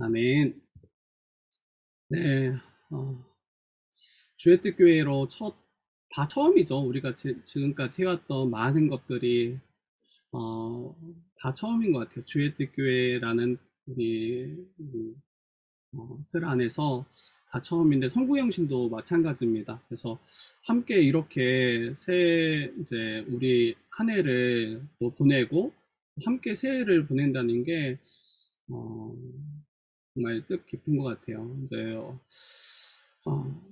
아멘. 네, 어, 주의 뜻 교회로 다 처음이죠. 우리가 지금까지 해왔던 많은 것들이, 어, 다 처음인 것 같아요. 주의 뜻 교회라는 우리, 틀 안에서 다 처음인데, 성구영신도 마찬가지입니다. 그래서 함께 이렇게 이제 우리 한 해를 또 보내고, 함께 새해를 보낸다는 게, 어, 정말 뜻깊은 것 같아요. 이제, 어,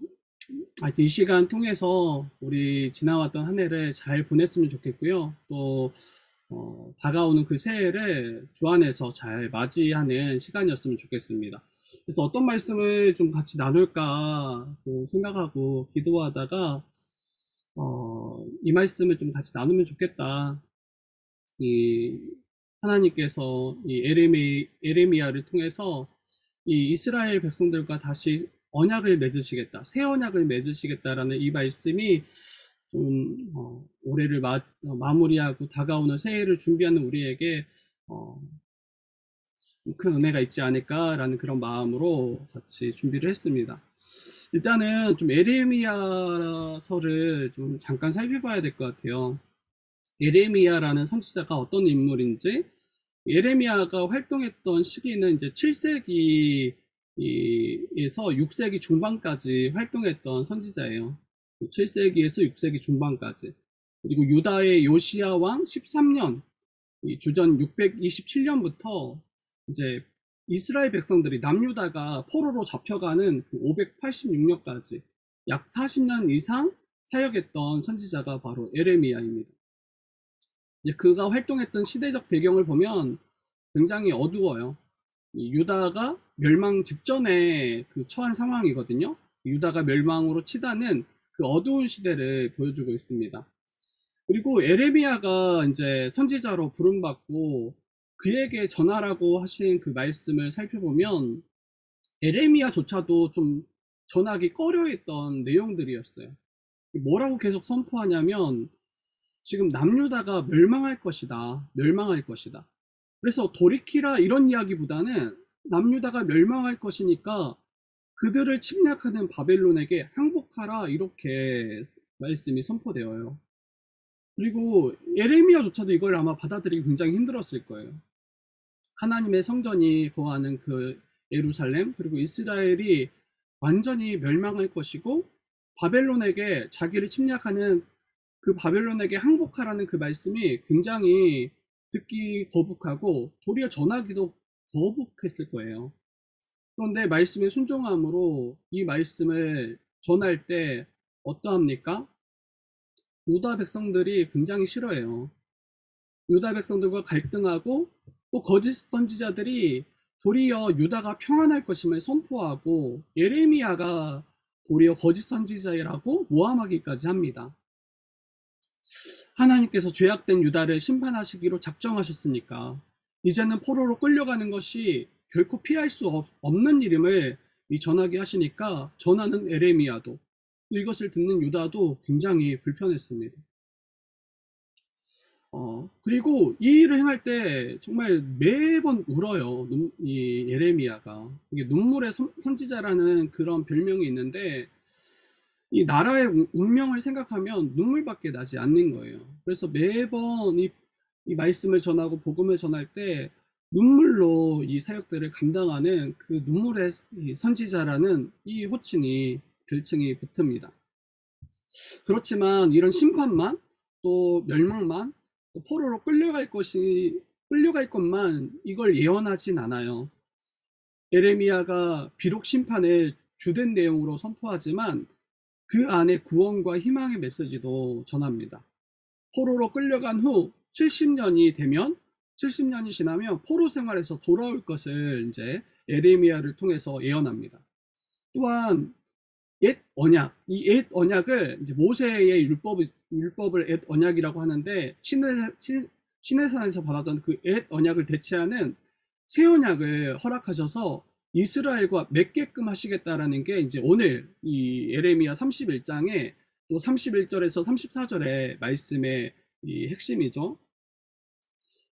하여튼 이 시간 통해서 우리 지나왔던 한 해를 잘 보냈으면 좋겠고요. 또 다가오는 그 새해를 주 안에서 잘 맞이하는 시간이었으면 좋겠습니다. 그래서 어떤 말씀을 좀 같이 나눌까 또 생각하고 기도하다가 이 말씀을 좀 같이 나누면 좋겠다. 이 하나님께서 이 에레미야를 통해서 이 이스라엘 백성들과 다시 언약을 맺으시겠다, 새 언약을 맺으시겠다라는 이 말씀이 좀 올해를 마무리하고 다가오는 새해를 준비하는 우리에게 어, 큰 은혜가 있지 않을까라는 그런 마음으로 같이 준비를 했습니다. 일단은 좀 에레미야서를 좀 잠깐 살펴봐야 될 것 같아요. 예레미야라는 선지자가 어떤 인물인지, 예레미야가 활동했던 시기는 이제 7세기에서 6세기 중반까지 활동했던 선지자예요. 7세기에서 6세기 중반까지. 그리고 유다의 요시야 왕 13년, 주전 627년부터 이제 이스라엘 백성들이 남유다가 포로로 잡혀가는 그 586년까지 약 40년 이상 사역했던 선지자가 바로 에레미야입니다. 그가 활동했던 시대적 배경을 보면 굉장히 어두워요. 유다가 멸망 직전에 그 처한 상황이거든요. 유다가 멸망으로 치닫는 그 어두운 시대를 보여주고 있습니다. 그리고 에레미야가 이제 선지자로 부름받고 그에게 전하라고 하신 그 말씀을 살펴보면 에레미야조차도 좀 전하기 꺼려했던 내용들이었어요. 뭐라고 계속 선포하냐면 지금 남유다가 멸망할 것이다. 멸망할 것이다. 그래서 돌이키라 이런 이야기보다는 남유다가 멸망할 것이니까 그들을 침략하는 바벨론에게 항복하라 이렇게 말씀이 선포되어요. 그리고 예레미야조차도 이걸 아마 받아들이기 굉장히 힘들었을 거예요. 하나님의 성전이 거하는 그 예루살렘 그리고 이스라엘이 완전히 멸망할 것이고 바벨론에게 자기를 침략하는 그 바벨론에게 항복하라는 그 말씀이 굉장히 듣기 거북하고 도리어 전하기도 거북했을 거예요. 그런데 말씀에 순종함으로 이 말씀을 전할 때 어떠합니까? 유다 백성들이 굉장히 싫어해요. 유다 백성들과 갈등하고 또 거짓 선지자들이 도리어 유다가 평안할 것임을 선포하고 예레미야가 도리어 거짓 선지자라고 모함하기까지 합니다. 하나님께서 죄악된 유다를 심판하시기로 작정하셨으니까 이제는 포로로 끌려가는 것이 결코 피할 수 없는 일임을 전하게 하시니까 전하는 에레미야도 이것을 듣는 유다도 굉장히 불편했습니다. 그리고 이 일을 행할 때 정말 매번 울어요. 이 예레미야가. 이게 눈물의 선지자라는 그런 별명이 있는데 이 나라의 운명을 생각하면 눈물밖에 나지 않는 거예요. 그래서 매번 이 말씀을 전하고 복음을 전할 때 눈물로 이 사역들을 감당하는 그 눈물의 선지자라는 이 별칭이 붙습니다. 그렇지만 이런 심판만 또 멸망만 또 포로로 끌려갈 것만 이걸 예언하진 않아요. 에레미야가 비록 심판을 주된 내용으로 선포하지만 그 안에 구원과 희망의 메시지도 전합니다. 포로로 끌려간 후 70년이 지나면 포로 생활에서 돌아올 것을 이제 에레미야를 통해서 예언합니다. 또한 이 옛 언약을 이제 모세의 율법을 옛 언약이라고 하는데 시내산에서 받았던 그 옛 언약을 대체하는 새 언약을 허락하셔서 이스라엘과 맺게끔 하시겠다라는 게 이제 오늘 이 예레미야 31장의 또 31절에서 34절의 말씀의 이 핵심이죠.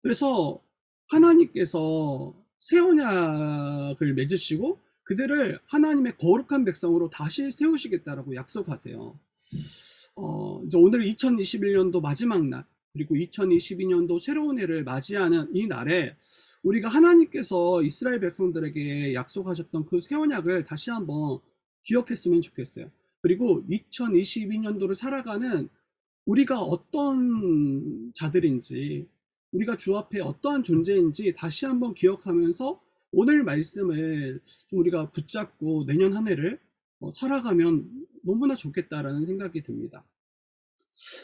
그래서 하나님께서 새 언약을 맺으시고 그들을 하나님의 거룩한 백성으로 다시 세우시겠다라고 약속하세요. 이제 오늘 2021년도 마지막 날, 그리고 2022년도 새로운 해를 맞이하는 이 날에 우리가 하나님께서 이스라엘 백성들에게 약속하셨던 그 새 언약을 다시 한번 기억했으면 좋겠어요. 그리고 2022년도를 살아가는 우리가 어떤 자들인지, 우리가 주 앞에 어떠한 존재인지 다시 한번 기억하면서 오늘 말씀을 좀 우리가 붙잡고 내년 한 해를 살아가면 너무나 좋겠다라는 생각이 듭니다.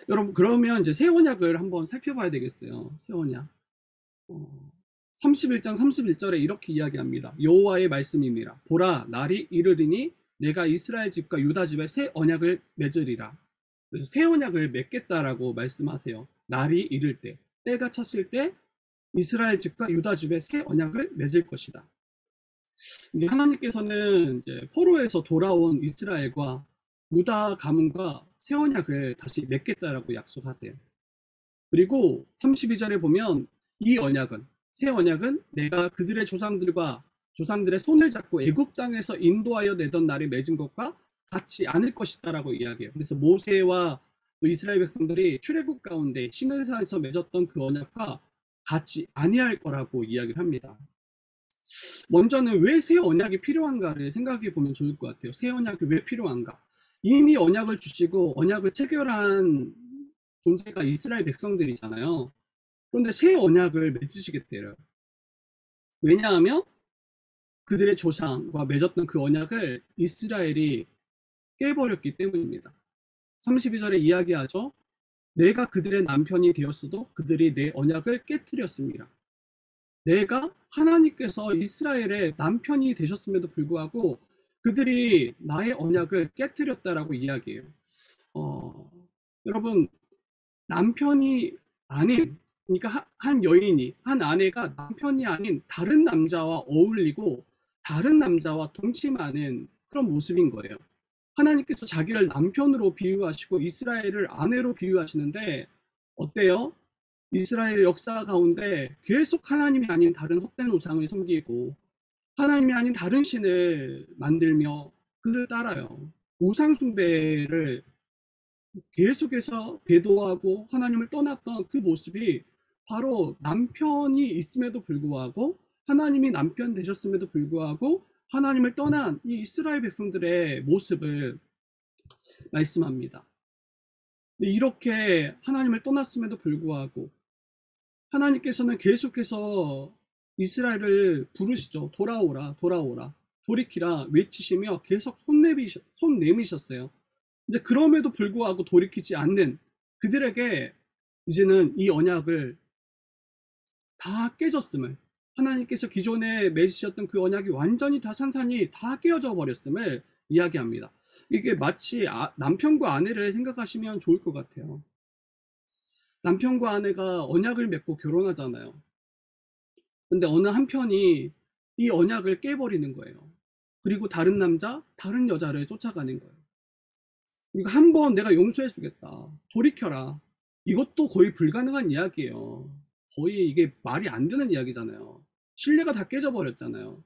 여러분, 그러면 이제 새 언약을 한번 살펴봐야 되겠어요. 새 언약. 31장 31절에 이렇게 이야기합니다. 여호와의 말씀입니다. 보라, 날이 이르리니 내가 이스라엘 집과 유다 집에 새 언약을 맺으리라. 그래서 새 언약을 맺겠다라고 말씀하세요. 날이 이를 때, 때가 찼을 때 이스라엘 집과 유다 집에 새 언약을 맺을 것이다. 이게 하나님께서는 이제 포로에서 돌아온 이스라엘과 유다 가문과 새 언약을 다시 맺겠다라고 약속하세요. 그리고 32절에 보면 이 언약은, 새 언약은 내가 그들의 조상들의 손을 잡고 애굽 땅에서 인도하여 내던 날에 맺은 것과 같지 않을 것이다라고 이야기해요. 그래서 모세와 또 이스라엘 백성들이 출애굽 가운데 시내산에서 맺었던 그 언약과 같지 아니할 거라고 이야기를 합니다. 먼저는 왜 새 언약이 필요한가를 생각해 보면 좋을 것 같아요. 새 언약이 왜 필요한가? 이미 언약을 주시고 언약을 체결한 존재가 이스라엘 백성들이잖아요. 그런데 새 언약을 맺으시겠대요. 왜냐하면 그들의 조상과 맺었던 그 언약을 이스라엘이 깨버렸기 때문입니다. 32절에 이야기하죠. 내가 그들의 남편이 되었어도 그들이 내 언약을 깨뜨렸습니다. 내가 하나님께서 이스라엘의 남편이 되셨음에도 불구하고 그들이 나의 언약을 깨뜨렸다라고 이야기해요. 어, 여러분, 남편이 아닌, 그러니까 한 여인이, 한 아내가 남편이 아닌 다른 남자와 어울리고 다른 남자와 동침하는 그런 모습인 거예요. 하나님께서 자기를 남편으로 비유하시고 이스라엘을 아내로 비유하시는데 어때요? 이스라엘 역사 가운데 계속 하나님이 아닌 다른 헛된 우상을 섬기고 하나님이 아닌 다른 신을 만들며 그를 따라요. 우상 숭배를 계속해서 배도하고 하나님을 떠났던 그 모습이 바로 남편이 있음에도 불구하고 하나님이 남편 되셨음에도 불구하고 하나님을 떠난 이 이스라엘 백성들의 모습을 말씀합니다. 이렇게 하나님을 떠났음에도 불구하고 하나님께서는 계속해서 이스라엘을 부르시죠. 돌아오라, 돌아오라, 돌이키라 외치시며 계속 손 내미셨어요. 근데 그럼에도 불구하고 돌이키지 않는 그들에게 이제는 이 언약을 다 깨졌음을, 하나님께서 기존에 맺으셨던 그 언약이 완전히 다 산산이 다 깨어져 버렸음을 이야기합니다. 이게 마치 남편과 아내를 생각하시면 좋을 것 같아요. 남편과 아내가 언약을 맺고 결혼하잖아요. 근데 어느 한편이 이 언약을 깨버리는 거예요. 그리고 다른 남자, 다른 여자를 쫓아가는 거예요. 그러니까 한번 내가 용서해 주겠다. 돌이켜라. 이것도 거의 불가능한 이야기예요. 거의 이게 말이 안 되는 이야기잖아요. 신뢰가 다 깨져 버렸잖아요.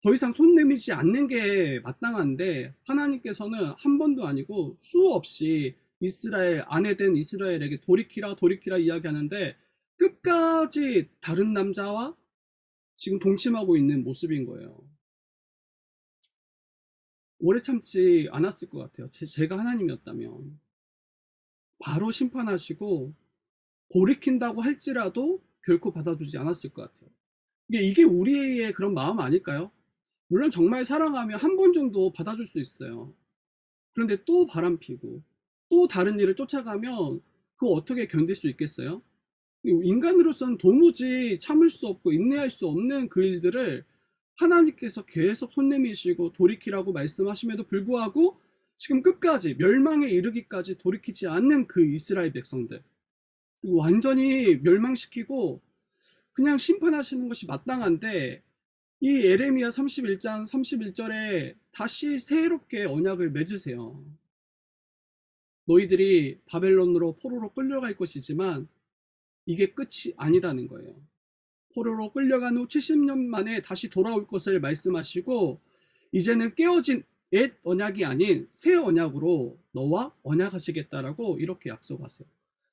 더 이상 손 내미지 않는 게 마땅한데 하나님께서는 한 번도 아니고 수없이 이스라엘 아내 된 이스라엘에게 돌이키라 돌이키라 이야기하는데 끝까지 다른 남자와 지금 동침하고 있는 모습인 거예요. 오래 참지 않았을 것 같아요. 제가 하나님이었다면 바로 심판하시고 돌이킨다고 할지라도 결코 받아주지 않았을 것 같아요. 이게 우리의 그런 마음 아닐까요? 물론 정말 사랑하면 한 번 정도 받아줄 수 있어요. 그런데 또 바람피고 또 다른 일을 쫓아가면 그거 어떻게 견딜 수 있겠어요? 인간으로서는 도무지 참을 수 없고 인내할 수 없는 그 일들을 하나님께서 계속 손 내미시고 돌이키라고 말씀하심에도 불구하고 지금 끝까지 멸망에 이르기까지 돌이키지 않는 그 이스라엘 백성들, 완전히 멸망시키고 그냥 심판하시는 것이 마땅한데 이 에레미야 31장 31절에 다시 새롭게 언약을 맺으세요. 너희들이 바벨론으로 포로로 끌려갈 것이지만 이게 끝이 아니다는 거예요. 포로로 끌려간 후 70년 만에 다시 돌아올 것을 말씀하시고, 이제는 깨어진 옛 언약이 아닌 새 언약으로 너와 언약하시겠다라고 이렇게 약속하세요.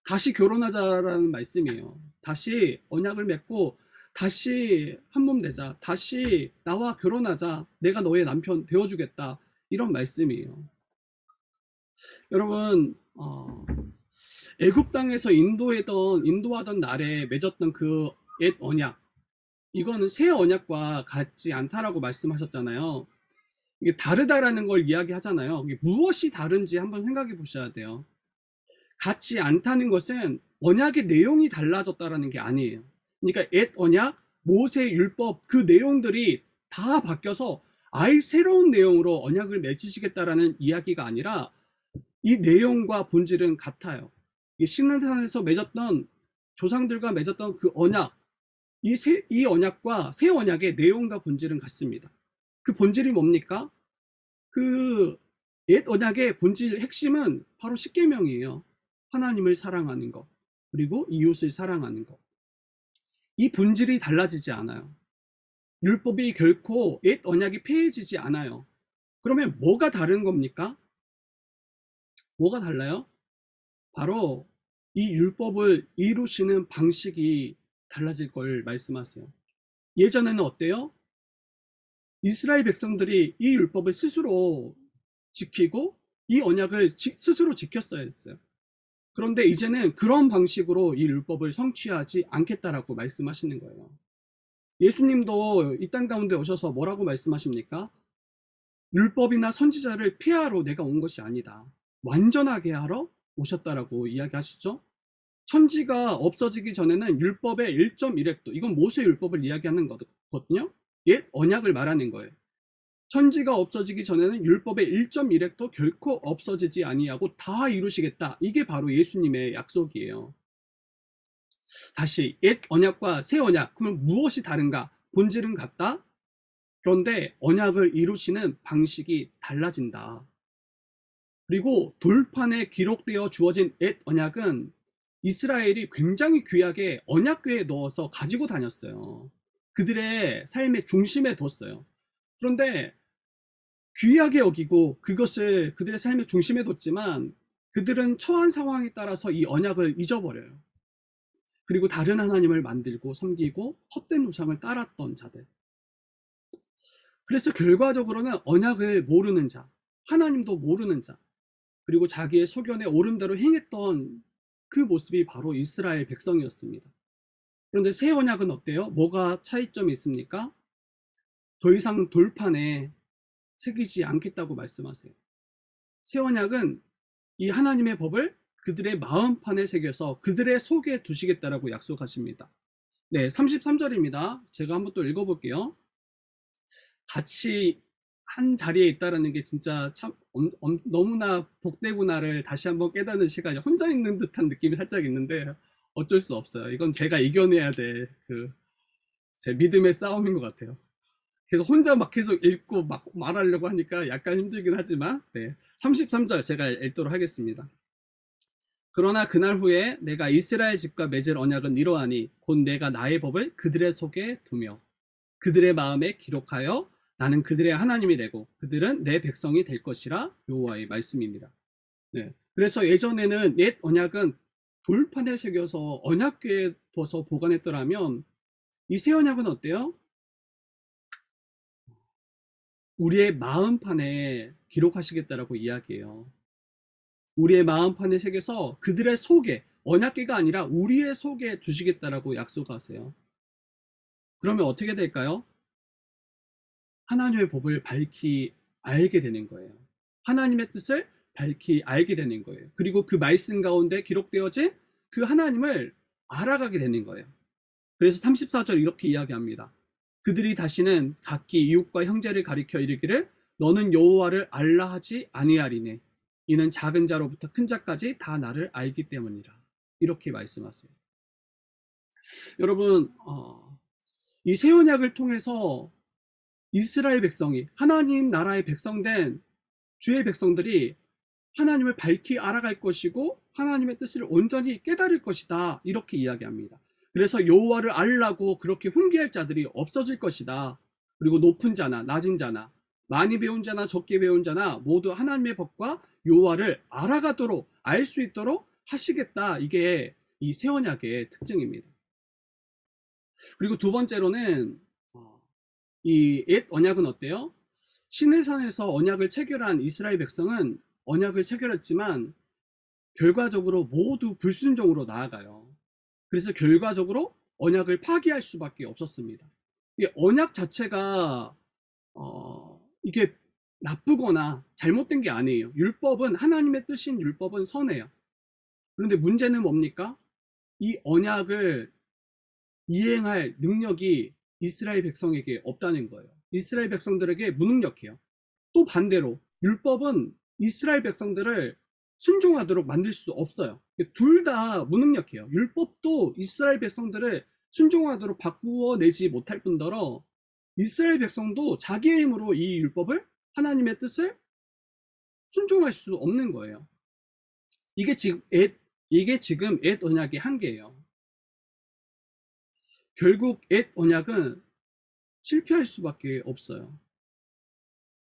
다시 결혼하자라는 말씀이에요. 다시 언약을 맺고 다시 한 몸 되자. 다시 나와 결혼하자. 내가 너의 남편 되어주겠다. 이런 말씀이에요. 여러분, 애굽 땅에서 인도하던 날에 맺었던 그 옛 언약, 이거는 새 언약과 같지 않다라고 말씀하셨잖아요. 이게 다르다라는 걸 이야기하잖아요. 이게 무엇이 다른지 한번 생각해 보셔야 돼요. 같지 않다는 것은 언약의 내용이 달라졌다라는 게 아니에요. 그러니까 옛 언약, 모세 율법 그 내용들이 다 바뀌어서 아예 새로운 내용으로 언약을 맺으시겠다라는 이야기가 아니라 이 내용과 본질은 같아요. 이 시내산에서 맺었던 조상들과 맺었던 그 언약, 이 언약과 새 언약의 내용과 본질은 같습니다. 그 본질이 뭡니까? 그 옛 언약의 본질 핵심은 바로 십계명이에요. 하나님을 사랑하는 것, 그리고 이웃을 사랑하는 것. 이 본질이 달라지지 않아요. 율법이 결코 옛 언약이 폐해지지 않아요. 그러면 뭐가 다른 겁니까? 뭐가 달라요? 바로 이 율법을 이루시는 방식이 달라질 걸 말씀하세요. 예전에는 어때요? 이스라엘 백성들이 이 율법을 스스로 지키고 이 언약을 스스로 지켰어야 했어요. 그런데 이제는 그런 방식으로 이 율법을 성취하지 않겠다라고 말씀하시는 거예요. 예수님도 이 땅 가운데 오셔서 뭐라고 말씀하십니까? 율법이나 선지자를 폐하러 내가 온 것이 아니다. 완전하게 하러 오셨다라고 이야기하시죠. 천지가 없어지기 전에는 율법의 1.1획도, 이건 모세 율법을 이야기하는 거거든요. 옛 언약을 말하는 거예요. 천지가 없어지기 전에는 율법의 1.1획도 결코 없어지지 아니하고 다 이루시겠다. 이게 바로 예수님의 약속이에요. 다시 옛 언약과 새 언약, 그러면 무엇이 다른가? 본질은 같다. 그런데 언약을 이루시는 방식이 달라진다. 그리고 돌판에 기록되어 주어진 옛 언약은 이스라엘이 굉장히 귀하게 언약궤에 넣어서 가지고 다녔어요. 그들의 삶의 중심에 뒀어요. 그런데 귀하게 여기고 그것을 그들의 삶의 중심에 뒀지만 그들은 처한 상황에 따라서 이 언약을 잊어버려요. 그리고 다른 하나님을 만들고 섬기고 헛된 우상을 따랐던 자들. 그래서 결과적으로는 언약을 모르는 자, 하나님도 모르는 자, 그리고 자기의 소견에 옳은 대로 행했던 그 모습이 바로 이스라엘 백성이었습니다. 그런데 새 언약은 어때요? 뭐가 차이점이 있습니까? 더 이상 돌판에 새기지 않겠다고 말씀하세요. 새 언약은 이 하나님의 법을 그들의 마음판에 새겨서 그들의 속에 두시겠다라고 약속하십니다. 네, 33절입니다. 제가 한번 또 읽어볼게요. 같이 한 자리에 있다라는 게 진짜 참 너무나 복되구나를 다시 한번 깨닫는 시간이, 혼자 있는 듯한 느낌이 살짝 있는데 어쩔 수 없어요. 이건 제가 이겨내야 될 제 믿음의 싸움인 것 같아요. 계속 혼자 막 계속 읽고 막 말하려고 하니까 약간 힘들긴 하지만, 네. 33절 제가 읽도록 하겠습니다. 그러나 그날 후에 내가 이스라엘 집과 맺을 언약은 이러하니 곧 내가 나의 법을 그들의 속에 두며 그들의 마음에 기록하여 나는 그들의 하나님이 되고 그들은 내 백성이 될 것이라. 여호와의 말씀입니다. 네. 그래서 예전에는 옛 언약은 돌판에 새겨서 언약궤에 둬서 보관했더라면 이 새 언약은 어때요? 우리의 마음판에 기록하시겠다라고 이야기해요. 우리의 마음판에 새겨서 그들의 속에, 언약궤가 아니라 우리의 속에 두시겠다라고 약속하세요. 그러면 어떻게 될까요? 하나님의 법을 밝히 알게 되는 거예요. 하나님의 뜻을 밝히 알게 되는 거예요. 그리고 그 말씀 가운데 기록되어진 그 하나님을 알아가게 되는 거예요. 그래서 34절 이렇게 이야기합니다. 그들이 다시는 각기 이웃과 형제를 가리켜 이르기를 너는 여호와를 알라 하지 아니하리니 이는 작은 자로부터 큰 자까지 다 나를 알기 때문이라. 이렇게 말씀하세요. 여러분, 이 새 언약을 통해서 이스라엘 백성이, 하나님 나라의 백성된 주의 백성들이 하나님을 밝히 알아갈 것이고 하나님의 뜻을 온전히 깨달을 것이다. 이렇게 이야기합니다. 그래서 여호와를 알라고 그렇게 훈계할 자들이 없어질 것이다. 그리고 높은 자나 낮은 자나 많이 배운 자나 적게 배운 자나 모두 하나님의 법과 여호와를 알아가도록 알 수 있도록 하시겠다. 이게 이 새 언약의 특징입니다. 그리고 두 번째로는 이 옛 언약은 어때요? 시내산에서 언약을 체결한 이스라엘 백성은 언약을 체결했지만 결과적으로 모두 불순종으로 나아가요. 그래서 결과적으로 언약을 파기할 수밖에 없었습니다. 이 언약 자체가 이게 나쁘거나 잘못된 게 아니에요. 율법은 하나님의 뜻인 율법은 선해요. 그런데 문제는 뭡니까? 이 언약을 이행할 능력이 이스라엘 백성에게 없다는 거예요. 이스라엘 백성들에게 무능력해요. 또 반대로 율법은 이스라엘 백성들을 순종하도록 만들 수 없어요. 둘 다 무능력해요. 율법도 이스라엘 백성들을 순종하도록 바꾸어내지 못할 뿐더러 이스라엘 백성도 자기의 힘으로 이 율법을 하나님의 뜻을 순종할 수 없는 거예요. 이게 지금 옛 언약의 한계예요. 결국 옛 언약은 실패할 수밖에 없어요.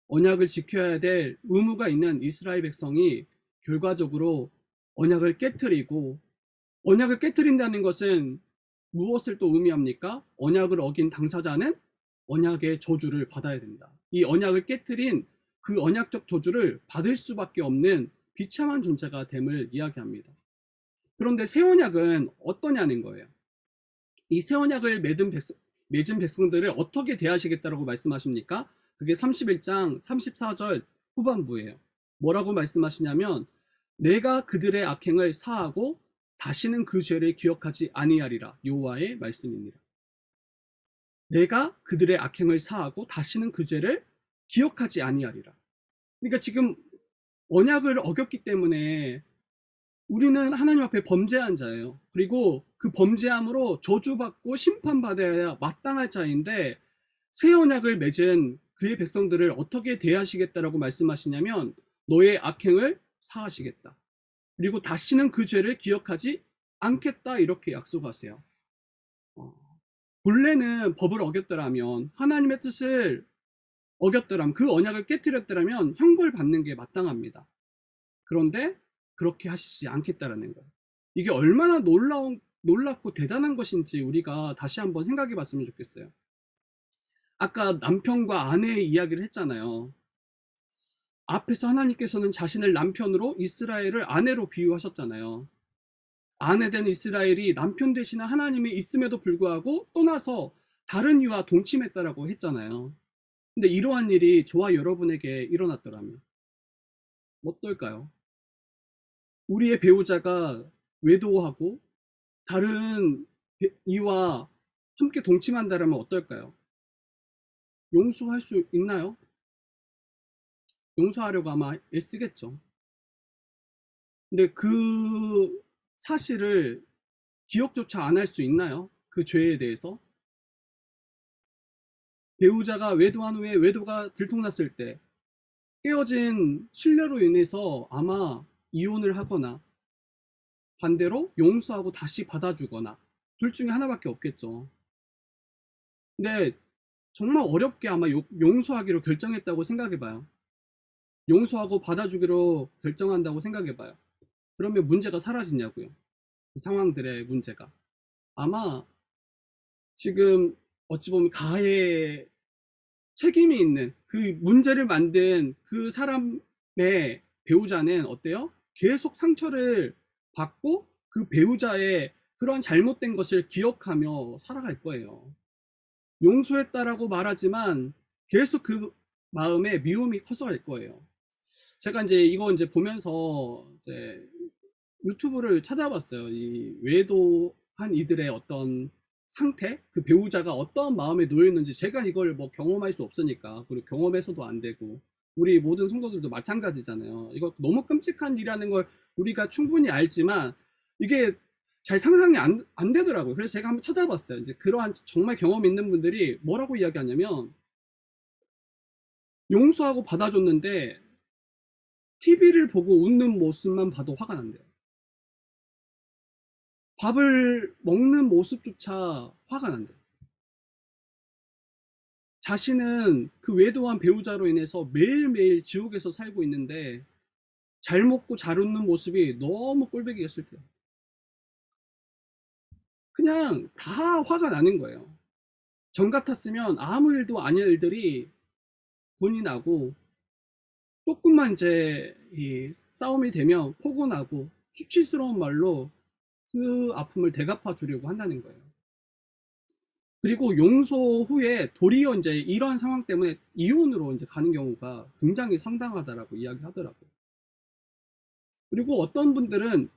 언약을 지켜야 될 의무가 있는 이스라엘 백성이 결과적으로 언약을 깨뜨리고, 언약을 깨뜨린다는 것은 무엇을 또 의미합니까? 언약을 어긴 당사자는 언약의 저주를 받아야 된다. 이 언약을 깨뜨린 그 언약적 저주를 받을 수밖에 없는 비참한 존재가 됨을 이야기합니다. 그런데 새 언약은 어떠냐는 거예요. 이 새 언약을 맺은 백성들을 어떻게 대하시겠다라고 말씀하십니까? 그게 31장 34절 후반부예요. 뭐라고 말씀하시냐면 내가 그들의 악행을 사하고 다시는 그 죄를 기억하지 아니하리라. 여호와의 말씀입니다. 내가 그들의 악행을 사하고 다시는 그 죄를 기억하지 아니하리라. 그러니까 지금 언약을 어겼기 때문에 우리는 하나님 앞에 범죄한 자예요. 그리고 그 범죄함으로 저주받고 심판받아야 마땅할 자인데 새 언약을 맺은 그의 백성들을 어떻게 대하시겠다라고 말씀하시냐면 너의 악행을 사하시겠다. 그리고 다시는 그 죄를 기억하지 않겠다 이렇게 약속하세요. 본래는 법을 어겼더라면 하나님의 뜻을 어겼더라면 그 언약을 깨뜨렸더라면 형벌 받는 게 마땅합니다. 그런데 그렇게 하시지 않겠다라는 거예요. 이게 얼마나 놀랍고 대단한 것인지 우리가 다시 한번 생각해 봤으면 좋겠어요. 아까 남편과 아내의 이야기를 했잖아요. 앞에서 하나님께서는 자신을 남편으로 이스라엘을 아내로 비유하셨잖아요. 아내 된 이스라엘이 남편 되시는 하나님이 있음에도 불구하고 떠나서 다른 이와 동침했다라고 했잖아요. 근데 이러한 일이 저와 여러분에게 일어났더라면 어떨까요? 우리의 배우자가 외도하고 다른 이와 함께 동침한다면 어떨까요? 용서할 수 있나요? 용서하려고 아마 애쓰겠죠. 근데 그 사실을 기억조차 안 할 수 있나요? 그 죄에 대해서? 배우자가 외도한 후에 외도가 들통났을 때 깨어진 신뢰로 인해서 아마 이혼을 하거나 반대로 용서하고 다시 받아주거나 둘 중에 하나밖에 없겠죠. 근데 정말 어렵게 아마 용서하기로 결정했다고 생각해봐요. 용서하고 받아주기로 결정한다고 생각해봐요. 그러면 문제가 사라지냐고요. 그 상황들의 문제가. 아마 지금 어찌 보면 가해 책임이 있는 그 문제를 만든 그 사람의 배우자는 어때요? 계속 상처를 받고 그 배우자의 그런 잘못된 것을 기억하며 살아갈 거예요. 용서했다라고 말하지만 계속 그 마음에 미움이 커져갈 거예요. 제가 이제 이거 이제 보면서 이제 유튜브를 찾아봤어요. 이 외도한 이들의 어떤 상태, 그 배우자가 어떤 마음에 놓여 있는지 제가 이걸 뭐 경험할 수 없으니까 그리고 경험해서도 안 되고 우리 모든 성도들도 마찬가지잖아요. 이거 너무 끔찍한 일이라는 걸 우리가 충분히 알지만 이게 잘 상상이 안 되더라고요. 그래서 제가 한번 찾아봤어요. 이제 그러한 정말 경험 있는 분들이 뭐라고 이야기하냐면 용서하고 받아줬는데 TV를 보고 웃는 모습만 봐도 화가 난대요. 밥을 먹는 모습조차 화가 난대. 자신은 그 외도한 배우자로 인해서 매일매일 지옥에서 살고 있는데 잘 먹고 잘 웃는 모습이 너무 꼴보기가 싫대요. 그냥 다 화가 나는 거예요. 전 같았으면 아무 일도 아닌 일들이 분이 나고, 조금만 이제 이 싸움이 되면 포곤하고 수치스러운 말로 그 아픔을 대갚아 주려고 한다는 거예요. 그리고 용서 후에 도리어 이제 이런 상황 때문에 이혼으로 이제 가는 경우가 굉장히 상당하다라고 이야기하더라고요. 그리고 어떤 분들은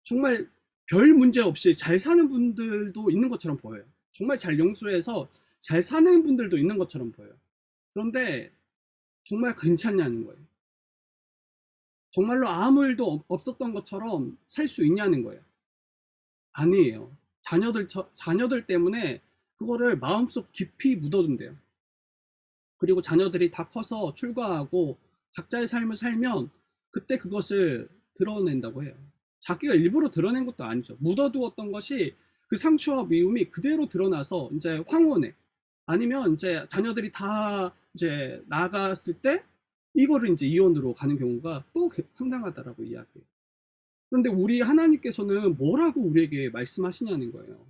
정말 별 문제 없이 잘 사는 분들도 있는 것처럼 보여요. 정말 잘 용서해서 잘 사는 분들도 있는 것처럼 보여요. 그런데 정말 괜찮냐는 거예요. 정말로 아무 일도 없었던 것처럼 살 수 있냐는 거예요. 아니에요. 자녀들 때문에 그거를 마음속 깊이 묻어둔대요. 그리고 자녀들이 다 커서 출가하고 각자의 삶을 살면 그때 그것을 드러낸다고 해요. 자기가 일부러 드러낸 것도 아니죠. 묻어두었던 것이 그 상처와 미움이 그대로 드러나서 이제 황혼에, 아니면 이제 자녀들이 다 이제 나갔을 때 이거를 이제 이혼으로 가는 경우가 또 상당하다라고 이야기해요. 그런데 우리 하나님께서는 뭐라고 우리에게 말씀하시냐는 거예요.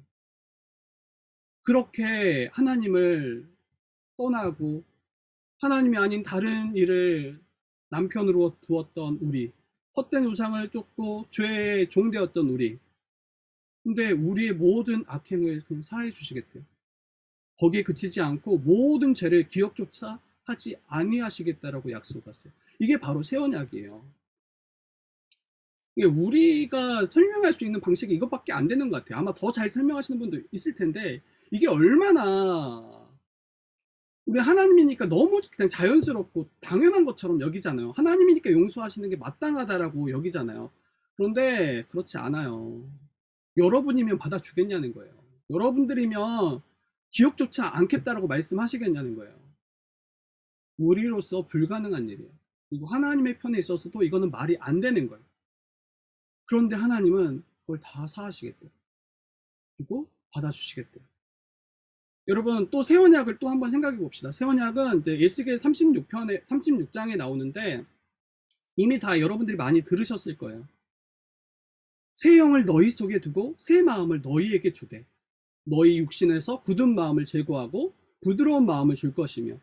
그렇게 하나님을 떠나고 하나님이 아닌 다른 일을 남편으로 두었던 우리, 헛된 우상을 쫓고 죄의 종되었던 우리, 근데 우리의 모든 악행을 그냥 사해 주시겠대요. 거기에 그치지 않고 모든 죄를 기억조차 하지 아니하시겠다라고 약속하세요. 이게 바로 새 언약이에요. 이게 우리가 설명할 수 있는 방식이 이것밖에 안 되는 것 같아요. 아마 더 잘 설명하시는 분도 있을 텐데, 이게 얼마나 우리 하나님이니까 너무 그냥 자연스럽고 당연한 것처럼 여기잖아요. 하나님이니까 용서하시는 게 마땅하다라고 여기잖아요. 그런데 그렇지 않아요. 여러분이면 받아주겠냐는 거예요. 여러분들이면 기억조차 않겠다라고 말씀하시겠냐는 거예요. 우리로서 불가능한 일이에요. 그리고 하나님의 편에 있어서도 이거는 말이 안 되는 거예요. 그런데 하나님은 그걸 다 사하시겠대요. 그리고 받아주시겠대요. 여러분, 또 새 언약을 또 한번 생각해 봅시다. 새 언약은 이제 예스겔 36편에 36장에 나오는데 이미 다 여러분들이 많이 들으셨을 거예요. 새 영을 너희 속에 두고 새 마음을 너희에게 주되 너희 육신에서 굳은 마음을 제거하고 부드러운 마음을 줄 것이며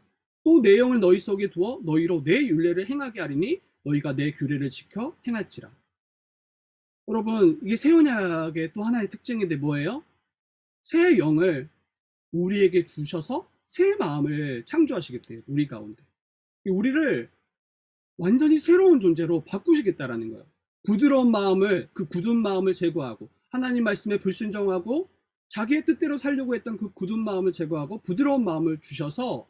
또 내 영을 너희 속에 두어 너희로 내 율례를 행하게 하리니 너희가 내 규례를 지켜 행할지라. 여러분, 이게 새 언약의 또 하나의 특징인데 뭐예요? 새 영을 우리에게 주셔서 새 마음을 창조하시겠대요. 우리 가운데. 우리를 완전히 새로운 존재로 바꾸시겠다라는 거예요. 부드러운 마음을, 그 굳은 마음을 제거하고 하나님 말씀에 불순종하고 자기의 뜻대로 살려고 했던 그 굳은 마음을 제거하고 부드러운 마음을 주셔서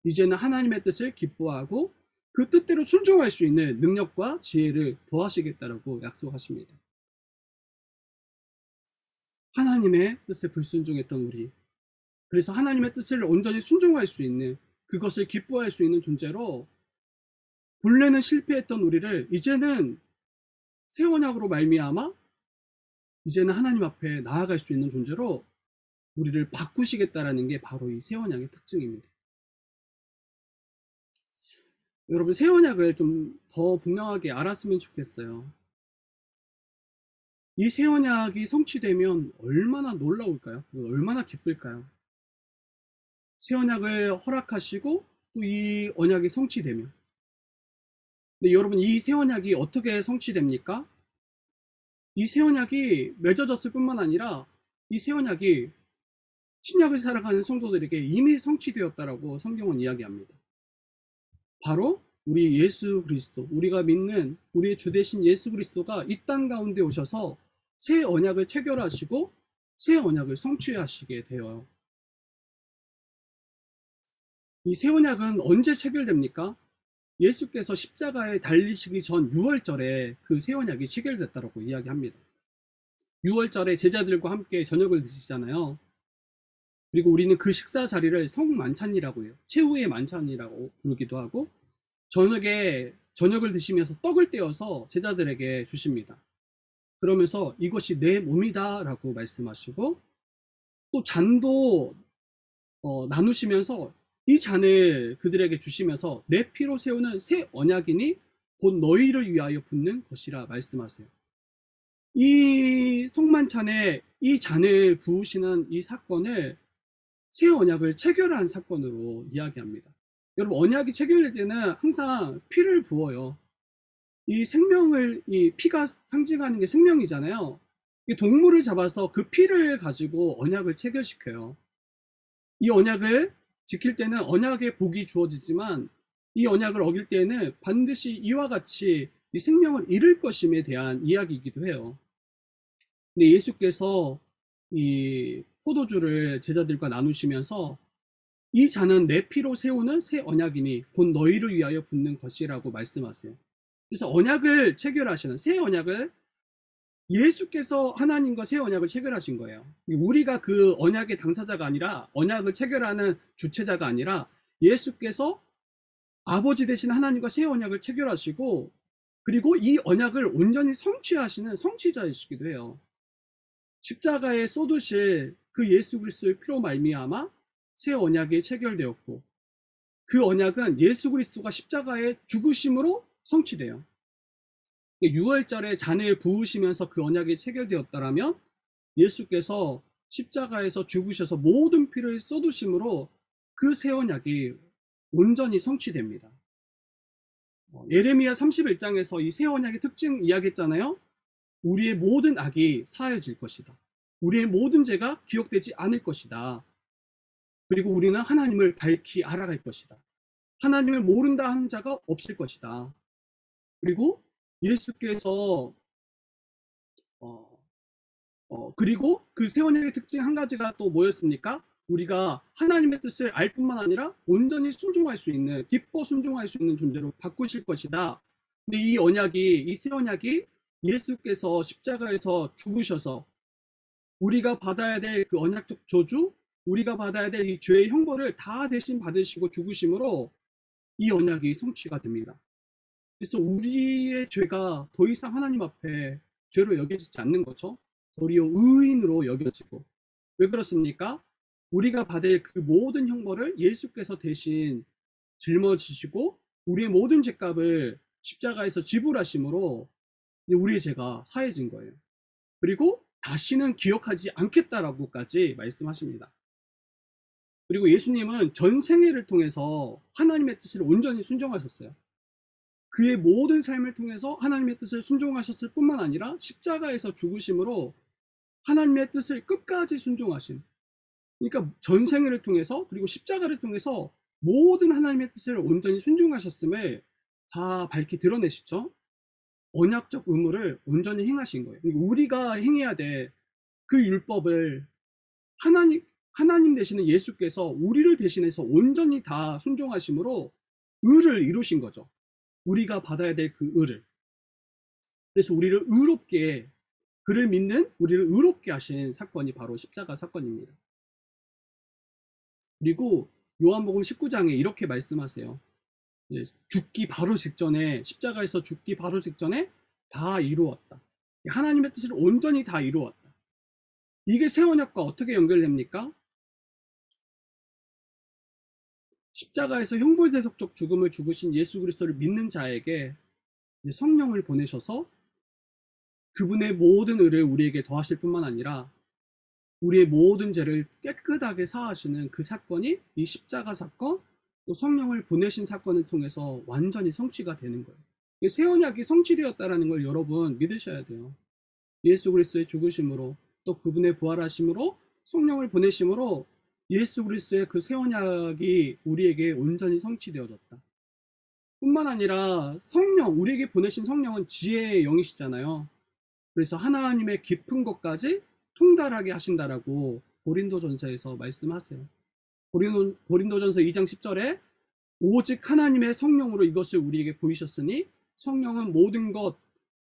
이제는 하나님의 뜻을 기뻐하고 그 뜻대로 순종할 수 있는 능력과 지혜를 더하시겠다라고 약속하십니다. 하나님의 뜻에 불순종했던 우리, 그래서 하나님의 뜻을 온전히 순종할 수 있는, 그것을 기뻐할 수 있는 존재로, 본래는 실패했던 우리를 이제는 새 언약으로 말미암아 이제는 하나님 앞에 나아갈 수 있는 존재로 우리를 바꾸시겠다라는 게 바로 이 새 언약의 특징입니다. 여러분, 새 언약을 좀 더 분명하게 알았으면 좋겠어요. 이 새 언약이 성취되면 얼마나 놀라울까요? 얼마나 기쁠까요? 새 언약을 허락하시고 또 이 언약이 성취되면, 근데 여러분, 이 새 언약이 어떻게 성취됩니까? 이 새 언약이 맺어졌을 뿐만 아니라 이 새 언약이 신약을 살아가는 성도들에게 이미 성취되었다라고 성경은 이야기합니다. 바로 우리 예수 그리스도, 우리가 믿는 우리의 주 되신 예수 그리스도가 이 땅 가운데 오셔서 새 언약을 체결하시고 새 언약을 성취하시게 되어요. 이 새 언약은 언제 체결됩니까? 예수께서 십자가에 달리시기 전 6월절에 그 새 언약이 체결됐다고 이야기합니다. 6월절에 제자들과 함께 저녁을 드시잖아요. 그리고 우리는 그 식사 자리를 성만찬이라고 해요. 최후의 만찬이라고 부르기도 하고, 저녁에 저녁을 드시면서 떡을 떼어서 제자들에게 주십니다. 그러면서 이것이 내 몸이다 라고 말씀하시고, 또 잔도 나누시면서 이 잔을 그들에게 주시면서 내 피로 세우는 새 언약이니 곧 너희를 위하여 붓는 것이라 말씀하세요. 이 송만찬에 이 잔을 부으시는 이 사건을 새 언약을 체결한 사건으로 이야기합니다. 여러분, 언약이 체결될 때는 항상 피를 부어요. 이 생명을, 이 피가 상징하는 게 생명이잖아요. 이 동물을 잡아서 그 피를 가지고 언약을 체결시켜요. 이 언약을 지킬 때는 언약의 복이 주어지지만, 이 언약을 어길 때에는 반드시 이와 같이 이 생명을 잃을 것임에 대한 이야기이기도 해요. 근데 예수께서 이 포도주를 제자들과 나누시면서 이 잔은 내 피로 세우는 새 언약이니 곧 너희를 위하여 붓는 것이라고 말씀하세요. 그래서 언약을 체결하시는, 새 언약을 예수께서 하나님과 새 언약을 체결하신 거예요. 우리가 그 언약의 당사자가 아니라, 언약을 체결하는 주체자가 아니라 예수께서 아버지 되신 하나님과 새 언약을 체결하시고, 그리고 이 언약을 온전히 성취하시는 성취자이시기도 해요. 십자가에 쏟으실 그 예수 그리스도의 피로 말미암아 새 언약이 체결되었고, 그 언약은 예수 그리스도가 십자가에 죽으심으로 성취돼요. 6월절에 잔을 부으시면서 그 언약이 체결되었다라면 예수께서 십자가에서 죽으셔서 모든 피를 쏟으심으로 그 새 언약이 온전히 성취됩니다. 예레미야 31장에서 이 새 언약의 특징 이야기했잖아요. 우리의 모든 악이 사해질 것이다. 우리의 모든 죄가 기억되지 않을 것이다. 그리고 우리는 하나님을 밝히 알아갈 것이다. 하나님을 모른다 하는 자가 없을 것이다. 그리고 예수께서 그리고 그 새 언약의 특징 한 가지가 또 뭐였습니까? 우리가 하나님의 뜻을 알 뿐만 아니라 온전히 순종할 수 있는, 기뻐 순종할 수 있는 존재로 바꾸실 것이다. 근데 이 언약이, 이 새 언약이 예수께서 십자가에서 죽으셔서 우리가 받아야 될 그 언약적 저주, 우리가 받아야 될 이 죄의 형벌을 다 대신 받으시고 죽으심으로 이 언약이 성취가 됩니다. 그래서 우리의 죄가 더 이상 하나님 앞에 죄로 여겨지지 않는 거죠. 도리어 의인으로 여겨지고. 왜 그렇습니까? 우리가 받을 그 모든 형벌을 예수께서 대신 짊어지시고 우리의 모든 죄값을 십자가에서 지불하심으로 우리의 죄가 사해진 거예요. 그리고 다시는 기억하지 않겠다라고까지 말씀하십니다. 그리고 예수님은 전생애를 통해서 하나님의 뜻을 온전히 순종하셨어요. 그의 모든 삶을 통해서 하나님의 뜻을 순종하셨을 뿐만 아니라 십자가에서 죽으심으로 하나님의 뜻을 끝까지 순종하신, 그러니까 전생애를 통해서 그리고 십자가를 통해서 모든 하나님의 뜻을 온전히 순종하셨음을 다 밝히 드러내시죠. 언약적 의무를 온전히 행하신 거예요. 우리가 행해야 될 그 율법을 하나님 되시는 예수께서 우리를 대신해서 온전히 다 순종하심으로 의를 이루신 거죠. 우리가 받아야 될 그 의를. 그래서 우리를 의롭게, 그를 믿는 우리를 의롭게 하신 사건이 바로 십자가 사건입니다. 그리고 요한복음 19장에 이렇게 말씀하세요. 죽기 바로 직전에, 십자가에서 죽기 바로 직전에 다 이루었다. 하나님의 뜻을 온전히 다 이루었다. 이게 새 언약과 어떻게 연결됩니까? 십자가에서 형벌대속적 죽음을 죽으신 예수 그리스도를 믿는 자에게 성령을 보내셔서 그분의 모든 의를 우리에게 더하실 뿐만 아니라 우리의 모든 죄를 깨끗하게 사하시는 그 사건이 이 십자가 사건, 또 성령을 보내신 사건을 통해서 완전히 성취가 되는 거예요. 새 언약이 성취되었다는 걸 여러분 믿으셔야 돼요. 예수 그리스도의 죽으심으로, 또 그분의 부활하심으로, 성령을 보내심으로 예수 그리스도의 그 새 언약이 우리에게 온전히 성취되어졌다. 뿐만 아니라 성령, 우리에게 보내신 성령은 지혜의 영이시잖아요. 그래서 하나님의 깊은 것까지 통달하게 하신다라고 고린도전서에서 말씀하세요. 고린도전서 2장 10절에 오직 하나님의 성령으로 이것을 우리에게 보이셨으니 성령은 모든 것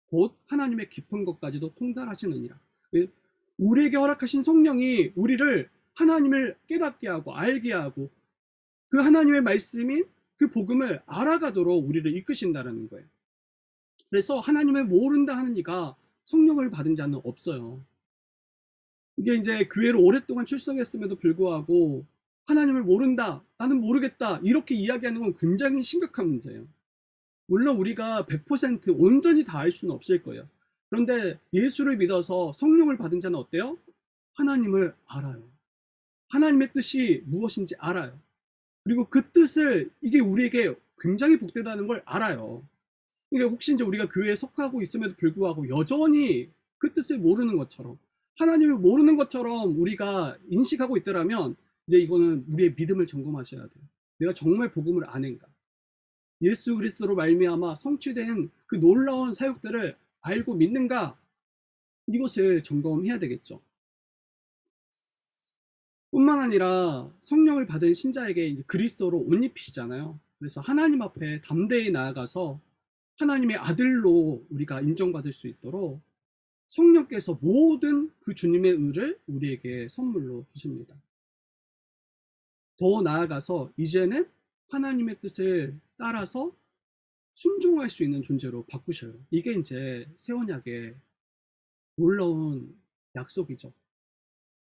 곧 하나님의 깊은 것까지도 통달하시느니라. 우리에게 허락하신 성령이 우리를 하나님을 깨닫게 하고 알게 하고 그 하나님의 말씀인 그 복음을 알아가도록 우리를 이끄신다라는 거예요. 그래서 하나님을 모른다 하는 이가 성령을 받은 자는 없어요. 이게 이제 교회를 오랫동안 출석했음에도 불구하고 하나님을 모른다, 나는 모르겠다 이렇게 이야기하는 건 굉장히 심각한 문제예요. 물론 우리가 100% 온전히 다 알 수는 없을 거예요. 그런데 예수를 믿어서 성령을 받은 자는 어때요? 하나님을 알아요. 하나님의 뜻이 무엇인지 알아요. 그리고 그 뜻을 이게 우리에게 굉장히 복되다는 걸 알아요. 이게 혹시 이제 우리가 교회에 속하고 있음에도 불구하고 여전히 그 뜻을 모르는 것처럼, 하나님을 모르는 것처럼 우리가 인식하고 있더라면 이제 이거는 우리의 믿음을 점검하셔야 돼요. 내가 정말 복음을 아는가? 예수 그리스도로 말미암아 성취된 그 놀라운 사역들을 알고 믿는가? 이것을 점검해야 되겠죠. 뿐만 아니라 성령을 받은 신자에게 이제 그리스도로 옷 입히시잖아요. 그래서 하나님 앞에 담대히 나아가서 하나님의 아들로 우리가 인정받을 수 있도록 성령께서 모든 그 주님의 의를 우리에게 선물로 주십니다. 더 나아가서 이제는 하나님의 뜻을 따라서 순종할 수 있는 존재로 바꾸셔요. 이게 이제 새 언약의 놀라운 약속이죠.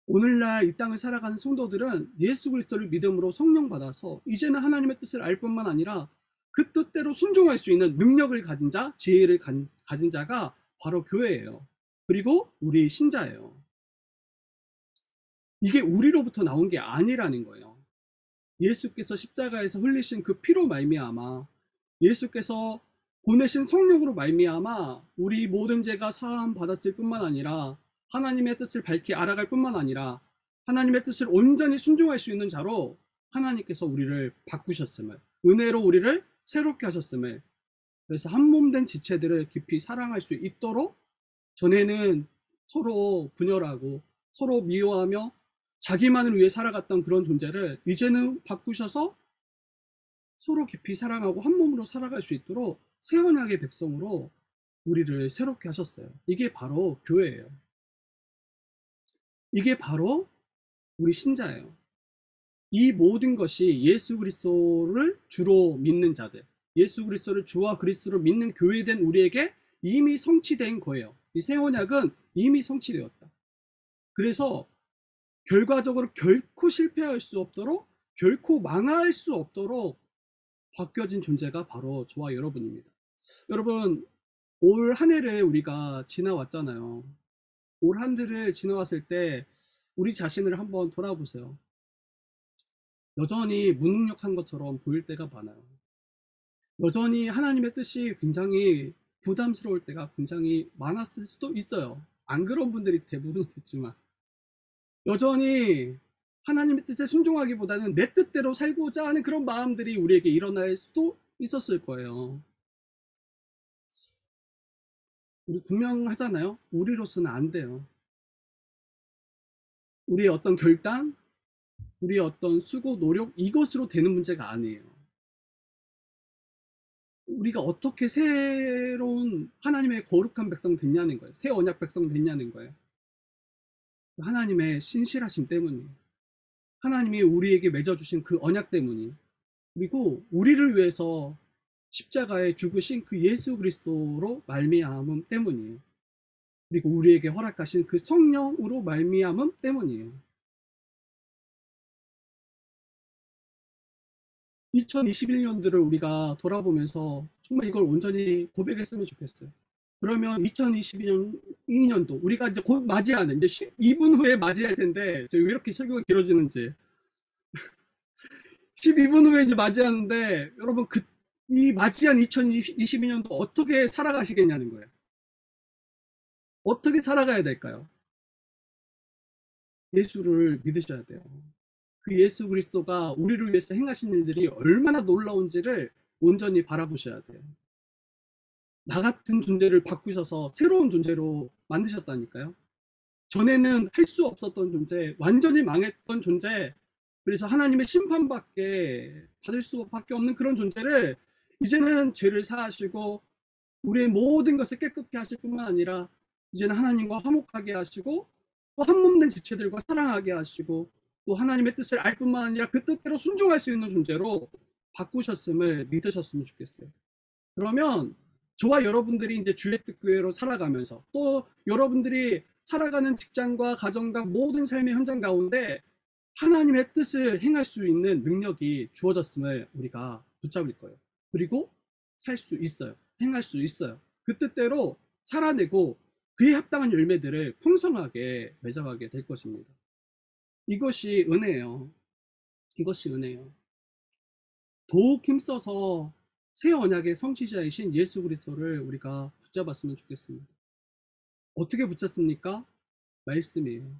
오늘날 이 땅을 살아가는 성도들은 예수 그리스도를 믿음으로 성령 받아서 이제는 하나님의 뜻을 알 뿐만 아니라 그 뜻대로 순종할 수 있는 능력을 가진 자, 지혜를 가진 자가 바로 교회예요. 그리고 우리 신자예요. 이게 우리로부터 나온 게 아니라는 거예요. 예수께서 십자가에서 흘리신 그 피로 말미암아, 예수께서 보내신 성령으로 말미암아 우리 모든 죄가 사함 받았을 뿐만 아니라 하나님의 뜻을 밝히 알아갈 뿐만 아니라 하나님의 뜻을 온전히 순종할 수 있는 자로 하나님께서 우리를 바꾸셨음을, 은혜로 우리를 새롭게 하셨음을, 그래서 한 몸 된 지체들을 깊이 사랑할 수 있도록, 전에는 서로 분열하고 서로 미워하며 자기만을 위해 살아갔던 그런 존재를 이제는 바꾸셔서 서로 깊이 사랑하고 한 몸으로 살아갈 수 있도록 새 언약의 백성으로 우리를 새롭게 하셨어요. 이게 바로 교회예요. 이게 바로 우리 신자예요. 이 모든 것이 예수 그리스도를 주로 믿는 자들, 예수 그리스도를 주와 그리스도로 믿는 교회된 우리에게 이미 성취된 거예요. 이 새 언약은 이미 성취되었다. 그래서 결과적으로 결코 실패할 수 없도록, 결코 망할 수 없도록 바뀌어진 존재가 바로 저와 여러분입니다. 여러분, 올 한 해를 우리가 지나왔잖아요. 올 한 해를 지나왔을 때 우리 자신을 한번 돌아보세요. 여전히 무능력한 것처럼 보일 때가 많아요. 여전히 하나님의 뜻이 굉장히 부담스러울 때가 굉장히 많았을 수도 있어요. 안 그런 분들이 대부분이겠지만, 여전히 하나님의 뜻에 순종하기보다는 내 뜻대로 살고자 하는 그런 마음들이 우리에게 일어날 수도 있었을 거예요. 우리 분명하잖아요. 우리로서는 안 돼요. 우리의 어떤 결단, 우리의 어떤 수고, 노력, 이것으로 되는 문제가 아니에요. 우리가 어떻게 새로운 하나님의 거룩한 백성 됐냐는 거예요. 새 언약 백성 됐냐는 거예요. 하나님의 신실하심 때문이에요. 하나님이 우리에게 맺어주신 그 언약 때문이에요. 그리고 우리를 위해서 십자가에 죽으신 그 예수 그리스도로 말미암음 때문이에요. 그리고 우리에게 허락하신 그 성령으로 말미암음 때문이에요. 2021년도를 우리가 돌아보면서 정말 이걸 온전히 고백했으면 좋겠어요. 그러면 2022년도 우리가 이제 곧 맞이하는, 이제 12분 후에 맞이할 텐데, 왜 이렇게 설교가 길어지는지. 12분 후에 이제 맞이하는데, 여러분 이 맞이한 2022년도 어떻게 살아가시겠냐는 거예요. 어떻게 살아가야 될까요? 예수를 믿으셔야 돼요. 그 예수 그리스도가 우리를 위해서 행하신 일들이 얼마나 놀라운지를 온전히 바라보셔야 돼요. 나 같은 존재를 바꾸셔서 새로운 존재로 만드셨다니까요. 전에는 할 수 없었던 존재, 완전히 망했던 존재, 그래서 하나님의 심판밖에 받을 수밖에 없는 그런 존재를 이제는 죄를 사하시고 우리의 모든 것을 깨끗게 하실 뿐만 아니라 이제는 하나님과 화목하게 하시고 또 한 몸 된 지체들과 사랑하게 하시고 또 하나님의 뜻을 알 뿐만 아니라 그 뜻대로 순종할 수 있는 존재로 바꾸셨음을 믿으셨으면 좋겠어요. 그러면 저와 여러분들이 이제 주의 뜻교회로 살아가면서 또 여러분들이 살아가는 직장과 가정과 모든 삶의 현장 가운데 하나님의 뜻을 행할 수 있는 능력이 주어졌음을 우리가 붙잡을 거예요. 그리고 살 수 있어요. 행할 수 있어요. 그 뜻대로 살아내고 그에 합당한 열매들을 풍성하게 맺어가게 될 것입니다. 이것이 은혜예요. 이것이 은혜예요. 더욱 힘써서 새 언약의 성취자이신 예수 그리스도를 우리가 붙잡았으면 좋겠습니다. 어떻게 붙잡습니까? 말씀이에요.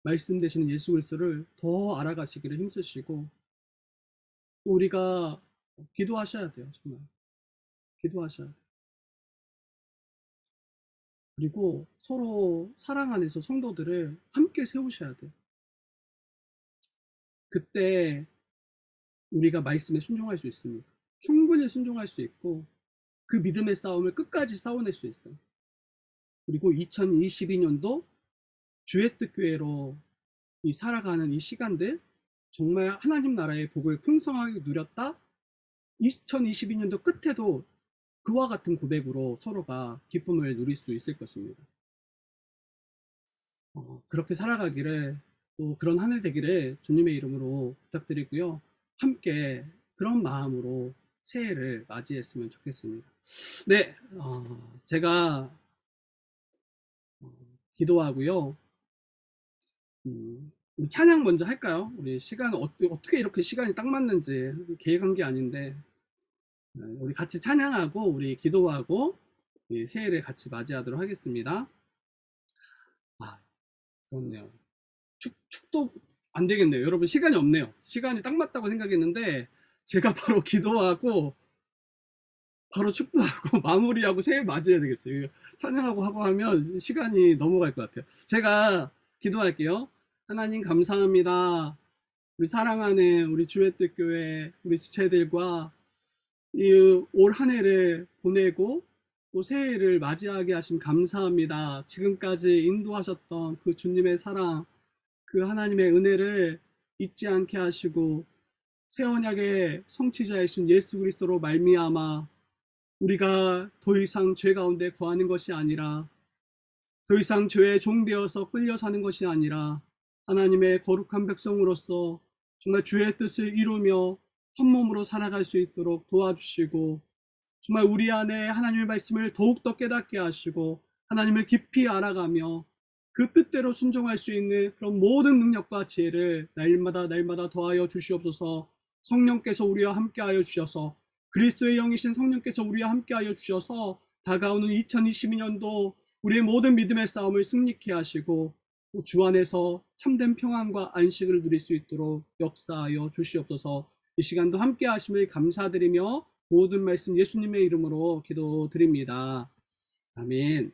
말씀 되시는 예수 그리스도를 더 알아가시기를 힘쓰시고 또 우리가 기도하셔야 돼요. 정말 기도하셔야 돼요. 그리고 서로 사랑 안에서 성도들을 함께 세우셔야 돼요. 그때 우리가 말씀에 순종할 수 있습니다. 충분히 순종할 수 있고 그 믿음의 싸움을 끝까지 싸워낼 수 있어요. 그리고 2022년도 주의 뜻 교회로 이 살아가는 이 시간들 정말 하나님 나라의 복을 풍성하게 누렸다. 2022년도 끝에도 그와 같은 고백으로 서로가 기쁨을 누릴 수 있을 것입니다. 그렇게 살아가기를 또 그런 한 해 되기를 주님의 이름으로 부탁드리고요. 함께 그런 마음으로 새해를 맞이했으면 좋겠습니다. 네, 제가 기도하고요. 찬양 먼저 할까요? 우리 시간 어떻게 이렇게 시간이 딱 맞는지 계획한 게 아닌데 우리 같이 찬양하고 우리 기도하고 우리 새해를 같이 맞이하도록 하겠습니다. 아, 그렇네요. 축도 안 되겠네요. 여러분 시간이 없네요. 시간이 딱 맞다고 생각했는데 제가 바로 기도하고 바로 축도하고 마무리하고 새해 맞이해야 되겠어요. 찬양하고 하고 하면 시간이 넘어갈 것 같아요. 제가 기도할게요. 하나님 감사합니다. 우리 사랑하는 우리 주의 뜻 교회 우리 지체들과 이 올 한 해를 보내고 또 새해를 맞이하게 하심 감사합니다. 지금까지 인도하셨던 그 주님의 사랑 그 하나님의 은혜를 잊지 않게 하시고 새 언약의 성취자이신 예수 그리스도로 말미암아 우리가 더 이상 죄 가운데 거하는 것이 아니라 더 이상 죄의 종되어서 끌려 사는 것이 아니라 하나님의 거룩한 백성으로서 정말 주의 뜻을 이루며 한 몸으로 살아갈 수 있도록 도와주시고 정말 우리 안에 하나님의 말씀을 더욱더 깨닫게 하시고 하나님을 깊이 알아가며 그 뜻대로 순종할 수 있는 그런 모든 능력과 지혜를 날마다 날마다 더하여 주시옵소서. 성령께서 우리와 함께하여 주셔서 그리스도의 영이신 성령께서 우리와 함께하여 주셔서 다가오는 2022년도 우리의 모든 믿음의 싸움을 승리케 하시고 주 안에서 참된 평안과 안식을 누릴 수 있도록 역사하여 주시옵소서. 이 시간도 함께 하심을 감사드리며 모든 말씀 예수님의 이름으로 기도드립니다. 아멘.